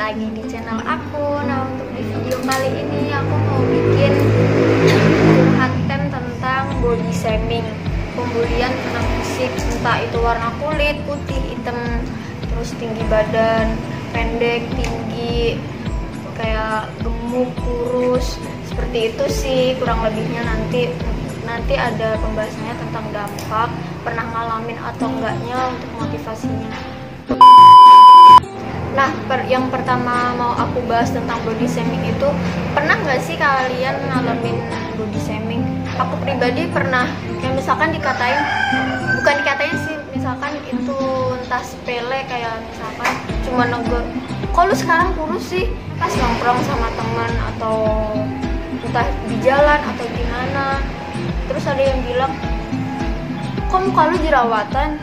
lagi di channel aku. Nah, untuk di video kali ini aku mau bikin konten tentang body shaming, pembulian karena fisik, entah itu warna kulit, putih, hitam, terus tinggi badan, pendek, tinggi, kayak gemuk, kurus, seperti itu sih kurang lebihnya. Nanti ada pembahasannya tentang dampak, pernah ngalamin atau enggaknya, untuk motivasinya. Nah, yang pertama mau aku bahas tentang body shaming itu, pernah nggak sih kalian ngalamin body shaming? Aku pribadi pernah, kayak misalkan bukan dikatain sih, misalkan itu entah sepele, kayak misalkan cuma negur, kok lu sekarang kurus sih, pas nongkrong sama teman atau entah di jalan atau gimana. Terus ada yang bilang, kok muka lu jerawatan,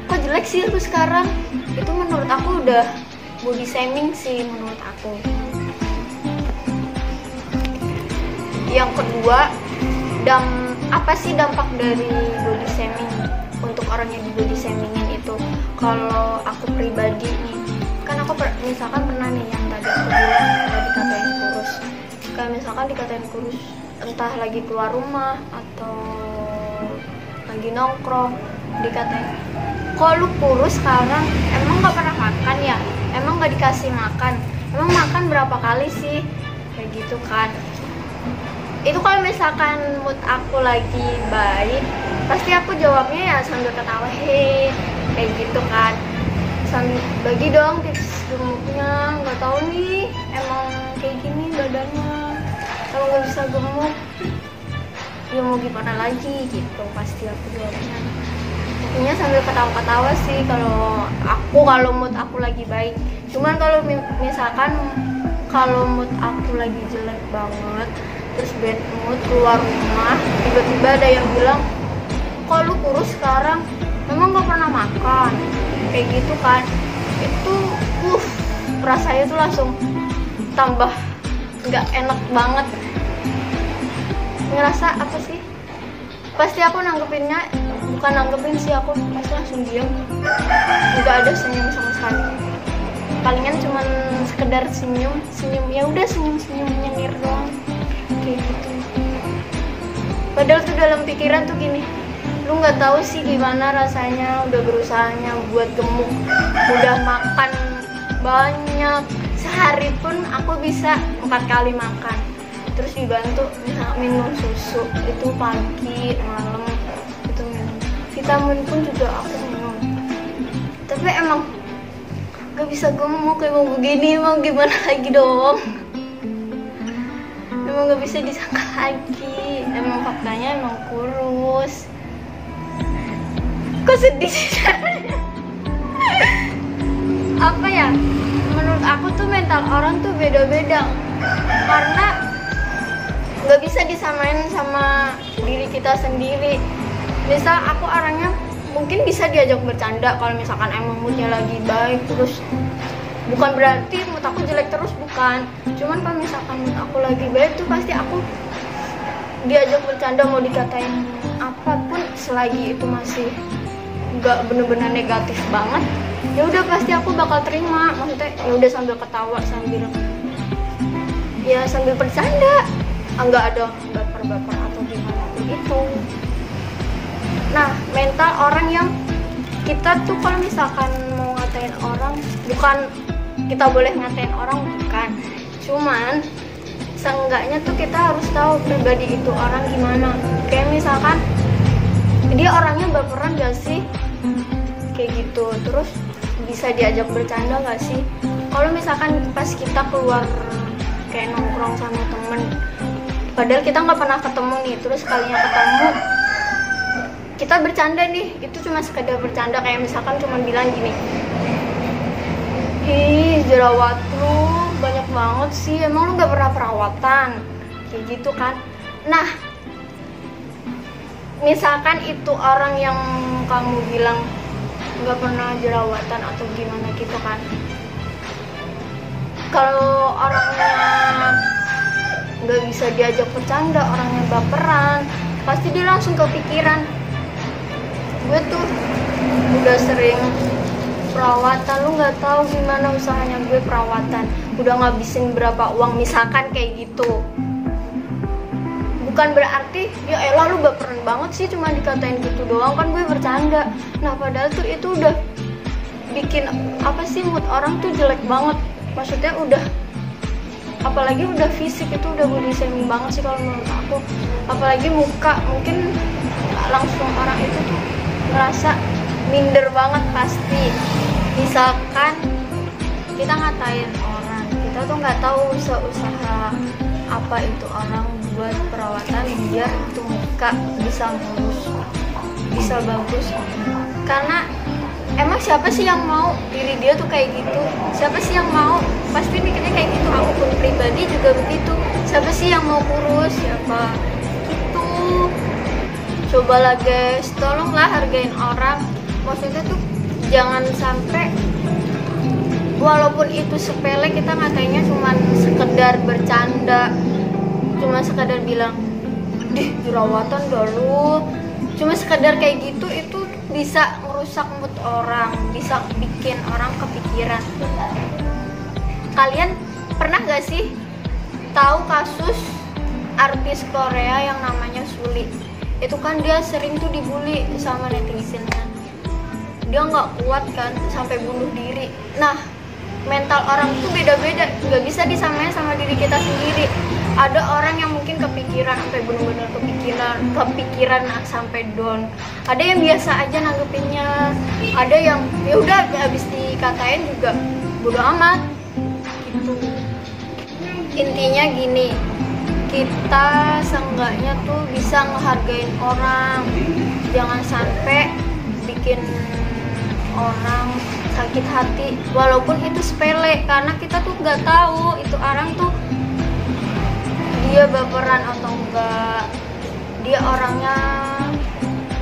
kok jelek sih lu sekarang. Itu menurut aku udah body shaming sih menurut aku. Yang kedua, apa sih dampak dari body shaming untuk orang yang di body shamingin itu? Kalau aku pribadi nih, kan aku misalkan pernah nih yang tadi aku bilang dikatain kurus. Kayak misalkan dikatain kurus, entah lagi keluar rumah atau lagi nongkrong, dikatain, kok lu kurus sekarang, emang gak pernah makan ya, emang gak dikasih makan, emang makan berapa kali sih, kayak gitu kan. Itu kalau misalkan mood aku lagi baik, pasti aku jawabnya ya sambil ketawa, hehe, kayak gitu kan, sambil bagi dong tips gemuknya. Nggak tahu nih, emang kayak gini badannya, kalau nggak bisa gemuk ya mau gimana lagi gitu, pasti aku jawabnya. Intinya sambil ketawa-ketawa sih kalau mood aku lagi baik. Cuman kalau misalkan kalau mood aku lagi jelek banget, terus bad mood, keluar rumah, tiba-tiba ada yang bilang, kok lu kurus sekarang, memang gak pernah makan, kayak gitu kan. Itu rasanya tuh langsung tambah gak enak banget. Ngerasa apa sih, pasti aku nanggepinnya, bukan nanggepin sih, aku pasti langsung diam, nggak ada senyum sama sekali. Palingan cuman sekedar senyum, ya udah senyum nyengir doang, kayak gitu. Padahal tuh dalam pikiran tuh gini, lu nggak tahu sih gimana rasanya udah berusahanya buat gemuk, udah makan banyak, sehari pun aku bisa 4 kali makan, terus dibantu minum susu itu pagi malam, itu minum vitamin pun juga aku minum. Tapi emang gak bisa gemuk, emang begini, emang gimana lagi dong. Emang gak bisa disangka lagi, emang faktanya emang kurus. Kok sedih sih? Apa ya, menurut aku tuh mental orang tuh beda-beda, karena gak bisa disamain sama diri kita sendiri. Misal aku orangnya mungkin bisa diajak bercanda kalau misalkan emang moodnya lagi baik, terus bukan berarti mood aku jelek terus, bukan. Cuman kalau misalkan mood aku lagi baik tuh pasti aku diajak bercanda, mau dikatain apapun, selagi itu masih gak bener-bener negatif banget, ya udah pasti aku bakal terima. Maksudnya ya udah sambil ketawa, sambil bercanda, nggak ada baper-baper atau gimana gitu. Nah, mental orang yang kita tuh kalau misalkan mau ngatain orang, bukan kita boleh ngatain orang, bukan, cuman seenggaknya tuh kita harus tahu pribadi itu orang gimana. Kayak misalkan dia orangnya baperan gak sih, kayak gitu, terus bisa diajak bercanda gak sih. Kalau misalkan pas kita keluar kayak nongkrong sama temen, padahal kita nggak pernah ketemu nih, terus sekalinya ketemu kita bercanda nih, itu cuma sekedar bercanda, kayak misalkan cuma bilang gini, ih jerawat lu banyak banget sih, emang lu nggak pernah perawatan, kayak gitu kan. Nah, misalkan itu orang yang kamu bilang nggak pernah jerawatan atau gimana gitu kan, kalau orangnya nggak bisa diajak bercanda, orangnya baperan, pasti dia langsung kepikiran, gue tuh udah sering perawatan, lu nggak tahu gimana usahanya gue perawatan, udah ngabisin berapa uang, misalkan kayak gitu. Bukan berarti ya elah lu baperan banget sih cuma dikatain gitu doang, kan gue bercanda. Nah padahal tuh itu udah bikin apa sih, mood orang tuh jelek banget. Maksudnya udah, apalagi udah fisik itu udah body shaming banget sih kalau menurut aku. Apalagi muka, mungkin langsung orang itu tuh ngerasa minder banget pasti. Misalkan kita ngatain orang, kita tuh nggak tahu usaha apa itu orang buat perawatan biar itu muka bisa mulus, bisa bagus. Karena emang siapa sih yang mau diri dia tuh kayak gitu? Siapa sih yang mau? Pasti mikirnya kayak gitu. Aku pun pribadi juga begitu. Siapa sih yang mau kurus? Siapa? Gitu. Cobalah guys, tolonglah hargain orang. Maksudnya tuh jangan sampai walaupun itu sepele kita ngatainnya cuma sekedar bercanda, cuma sekedar bilang dih jerawatan dah lu, cuma sekedar kayak gitu, itu bisa merusak mood orang, bisa bikin orang kepikiran. Kalian pernah gak sih tahu kasus artis Korea yang namanya Suli? Itu kan dia sering tuh dibully sama netizennya, dia nggak kuat kan sampai bunuh diri. Nah mental orang tuh beda-beda, nggak bisa disamain sama diri kita sendiri. Ada orang yang mungkin kepikiran sampai benar-benar kepikiran sampai down. Ada yang biasa aja nanggepinnya, ada yang ya udah habis dikatain juga bodo amat gitu. Intinya gini, kita seenggaknya tuh bisa ngehargain orang, jangan sampai bikin orang sakit hati walaupun itu sepele, karena kita tuh nggak tahu itu orang tuh dia baperan atau enggak, dia orangnya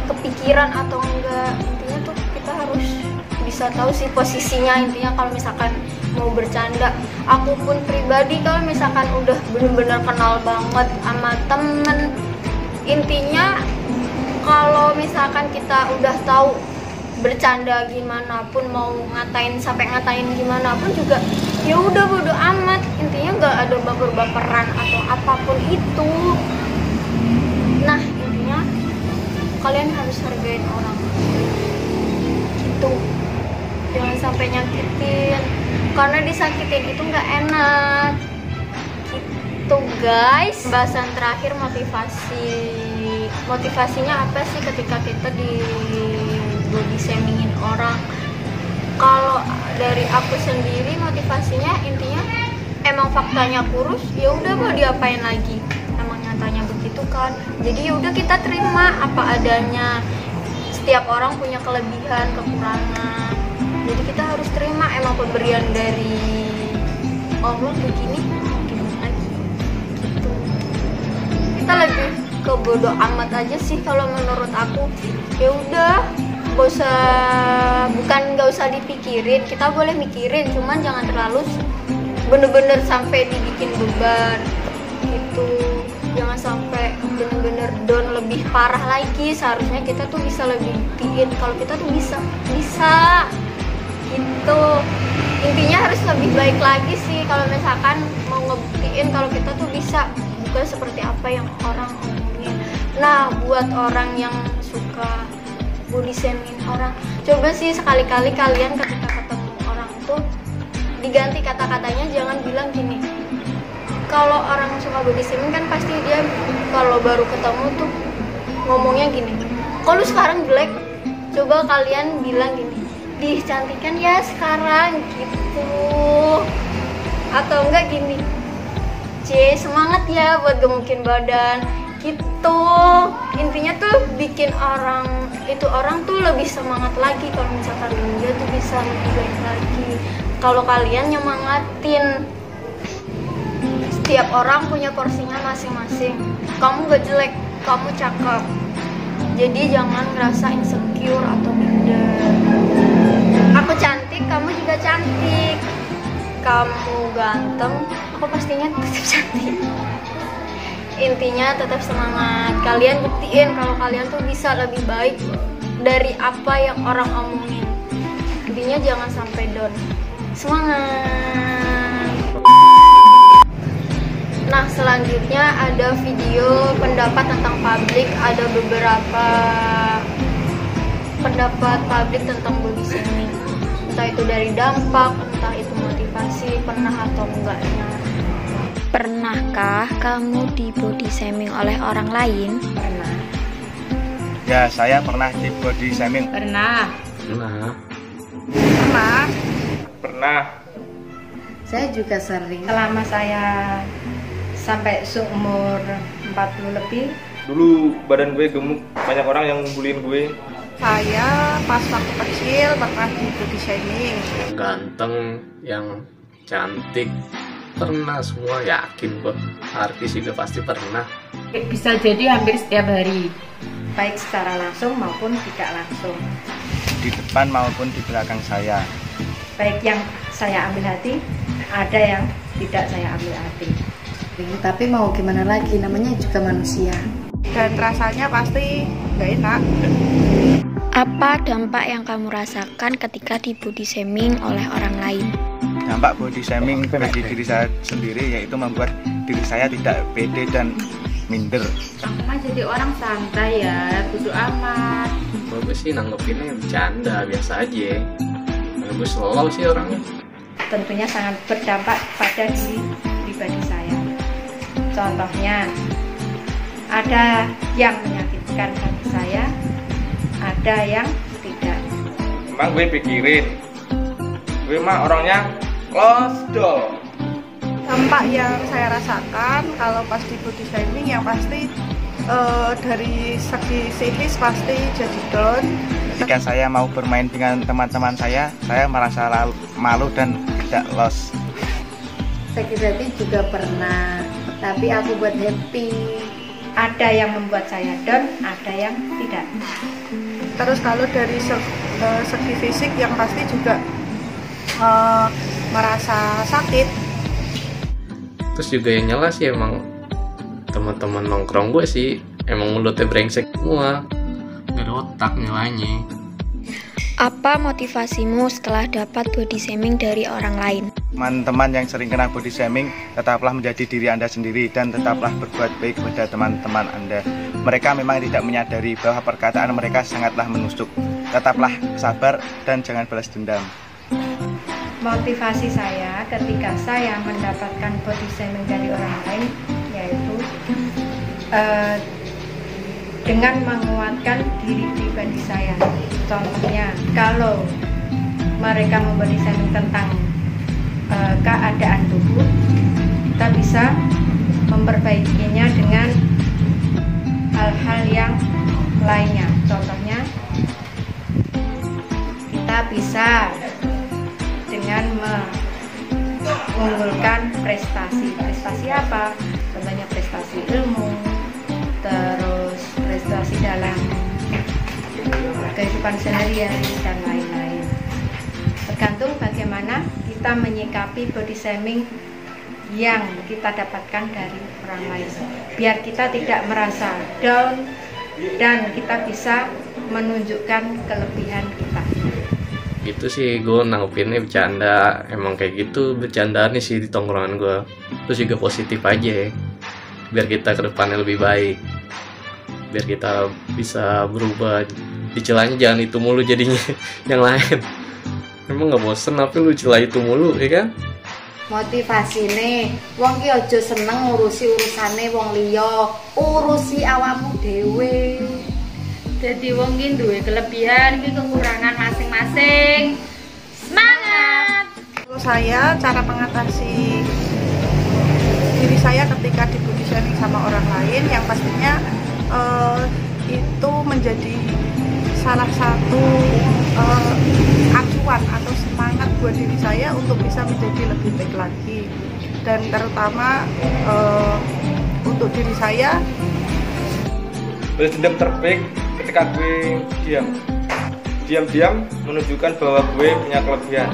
kepikiran atau enggak. Intinya tuh kita harus bisa tahu sih posisinya. Intinya kalau misalkan mau bercanda, aku pun pribadi kalau misalkan udah bener-bener kenal banget sama temen, intinya kalau misalkan kita udah tahu bercanda gimana pun, mau ngatain sampai ngatain gimana pun juga ya udah bodo amat. Intinya nggak ada baper-baperan atau apapun itu. Nah intinya kalian harus hargain orang gitu, jangan sampai nyakitin, karena disakitin itu nggak enak gitu guys. Bahasan terakhir, motivasinya apa sih ketika kita di body shamingin orang? Kalau dari aku sendiri motivasinya intinya emang faktanya kurus, ya udah mau diapain lagi, emang nyatanya begitu kan. Jadi ya udah kita terima apa adanya. Setiap orang punya kelebihan kekurangan, jadi kita harus terima, emang pemberian dari Allah begini gimana lagi gitu. Kita lebih ke bodo amat aja sih kalau menurut aku. Ya udah, nggak usah dipikirin. Kita boleh mikirin, cuman jangan terlalu bener-bener sampai dibikin beban gitu. Jangan sampai bener-bener down lebih parah lagi. Seharusnya kita tuh bisa lebih buktiin kalau kita tuh bisa gitu. Intinya harus lebih baik lagi sih kalau misalkan mau ngebuktiin kalau kita tuh bisa, bukan seperti apa yang orang omongin. Nah buat orang yang suka body shaming orang, coba sih sekali-kali kalian ketika ketemu orang tuh diganti kata-katanya. Jangan bilang gini, kalau orang suka body shaming kan pasti dia kalau baru ketemu tuh ngomongnya gini, kok lu sekarang jelek. Coba kalian bilang gini, dih cantikan ya sekarang gitu. Atau enggak gini, C semangat ya buat gemukin badan gitu. Intinya tuh bikin orang tuh lebih semangat lagi kalau misalkan dia tuh bisa lebih baik lagi kalau kalian nyemangatin. Setiap orang punya porsinya masing-masing. Kamu gak jelek, kamu cakep, jadi jangan ngerasa insecure atau minder. Aku cantik, kamu juga cantik. Kamu ganteng, aku pastinya tetap cantik. Intinya tetap semangat. Kalian buktiin kalau kalian tuh bisa lebih baik dari apa yang orang omongin Intinya jangan sampai down. Semangat. Nah, selanjutnya ada video pendapat tentang publik. Ada beberapa pendapat publik tentang body shaming. Entah itu dari dampak, entah itu motivasi, pernah atau enggaknya. Pernahkah kamu di body shaming oleh orang lain? Pernah. Ya, saya pernah di body shaming. Pernah. Saya juga sering. Selama saya sampai seumur 40 lebih. Dulu badan gue gemuk, banyak orang yang bullying gue. Saya pas waktu kecil pernah di body shaming. Ganteng, yang cantik, pernah semua, yakin kok. Artis juga pasti pernah. Bisa jadi hampir setiap hari, baik secara langsung maupun tidak langsung. Di depan maupun di belakang saya. Baik yang saya ambil hati, ada yang tidak saya ambil hati. Tapi mau gimana lagi, namanya juga manusia. Dan rasanya pasti nggak enak. Apa dampak yang kamu rasakan ketika di body shaming oleh orang lain? Dampak body shaming bagi diri saya sendiri yaitu membuat diri saya tidak pede dan minder. Sama jadi orang santai ya, bodo amat. Gue sih nanggepinnya bercanda, biasa aja. Gue slow sih orangnya. Tentunya sangat berdampak pada diri pribadi saya. Contohnya, ada yang menyakitkan hati saya, ada yang tidak. Emang gue pikirin, gue mah orangnya close door. Dampak yang saya rasakan kalau pas di body shaming yang pasti dari segi psikis pasti jadi down. Ketika saya mau bermain dengan teman-teman saya merasa malu dan tidak lost. Sakit hati juga pernah, tapi aku buat happy. Ada yang membuat saya down, ada yang tidak. Terus kalau dari segi fisik yang pasti juga merasa sakit. Terus juga yang nyala sih emang teman-teman nongkrong gue sih, emang mulutnya brengsek semua, gak ada otak nilainya. Apa motivasimu setelah dapat body shaming dari orang lain? Teman-teman yang sering kena body shaming, tetaplah menjadi diri Anda sendiri dan tetaplah berbuat baik kepada teman-teman Anda. Mereka memang tidak menyadari bahwa perkataan mereka sangatlah menusuk. Tetaplah sabar dan jangan balas dendam. Motivasi saya ketika saya mendapatkan body shaming dari orang lain yaitu dengan menguatkan diri pribadi saya. Contohnya, kalau mereka membody shaming tentang keadaan tubuh, kita bisa memperbaikinya dengan hal-hal yang lainnya. Contohnya, kita bisa dengan mengunggulkan prestasi. Prestasi apa? Contohnya prestasi ilmu, terus prestasi dalam kehidupan sehari-hari dan lain-lain. Tergantung bagaimana kita menyikapi body shaming yang kita dapatkan dari orang lain. Biar kita tidak merasa down dan kita bisa menunjukkan kelebihan kita. Gitu sih, gue nanggepinnya bercanda. Emang kayak gitu bercandaan sih di tongkrongan gue. Terus juga positif aja, biar kita ke depannya lebih baik, biar kita bisa berubah. Dicelanya jangan itu mulu jadinya yang lain. Emang gak bosen apa lu celah itu mulu, ya kan? Motivasi nih, wong ki aja seneng ngurusi urusane wong liya, urusi awakmu dhewe. Jadi wong ki duwe kelebihan, ki kekurangan masing-masing. Semangat. Kalau saya cara mengatasi diri saya ketika di body shaming sama orang lain yang pastinya itu menjadi salah satu acuan atau semangat buat diri saya untuk bisa menjadi lebih baik lagi, dan terutama untuk diri saya. Balas dendam terbaik ketika gue diam-diam menunjukkan bahwa gue punya kelebihan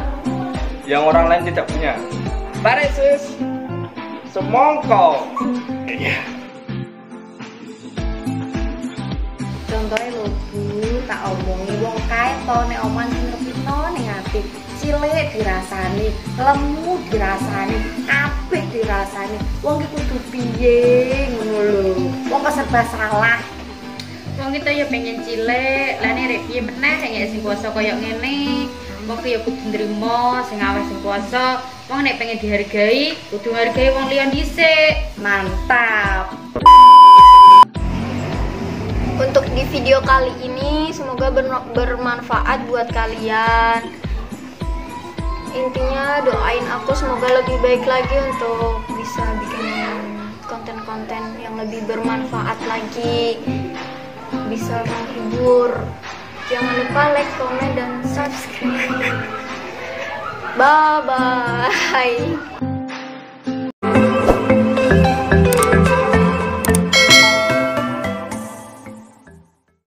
yang orang lain tidak punya. Tarik sis, semongkol. Iya. Contohnya lho Bu, tak omongi wong kae to nek omongan sing repito ning ngerti. Cilik dirasani, lemu dirasani, apik dirasani. Wong iki kudu piye ngono lho. Wong kok serba salah. Wong kita ya pengen cilik, lah nek piye meneh nek sing kuasa koyo ngene. Wong ya kudu nrimo sing aweh sing kuasa. Wong nek pengen dihargai, kudu ngargai wong liya dhisik. Mantap. Untuk di video kali ini semoga bermanfaat buat kalian. Intinya doain aku semoga lebih baik lagi untuk bisa bikin konten-konten yang lebih bermanfaat lagi, bisa menghibur. Jangan lupa like, comment, dan subscribe. Bye bye.